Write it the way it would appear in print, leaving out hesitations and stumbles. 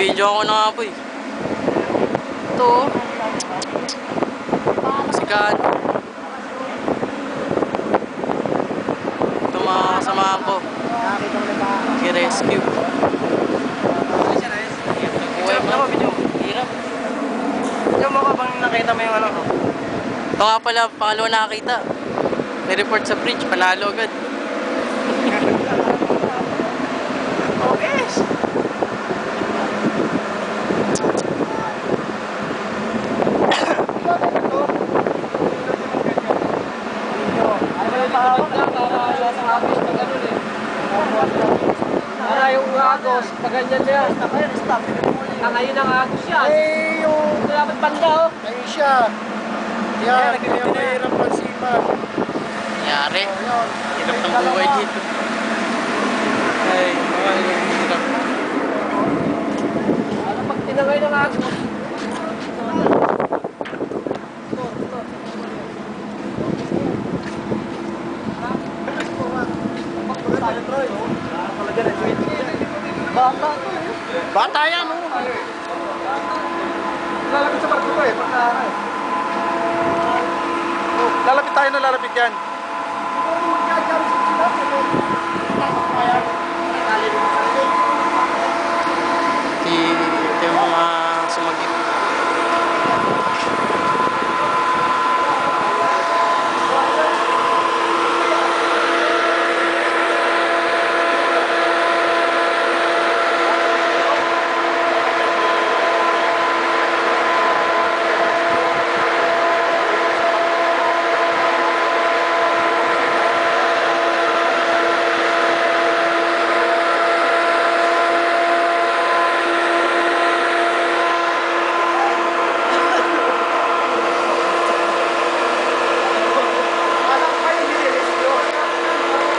Binibidyo ako na nga po eh. Ito oh. Sikat. Ito mga kasamahan ko. I-rescue. Buhay mo na. Hirap. Yung mo ka bang nakita mo yung ano ko? Ito nga pala, pangalawa nakakita. May report sa bridge, panalo agad. Oh, yes! Para yung agos, pag ganyan siya. Stop. Ngayon ang agos yan. Eh, yung... Dapat banda oh. Ayun siya. Yan, yung mahirap pansipan. Nangyari. Ayun. Hirap ng buhay dito. Ay, hirap. Ano pag tinangay ng agos? Bata to eh. Bata yan, oh. Lalapit sa barko to eh. Lalapit tayo na lalapit yan.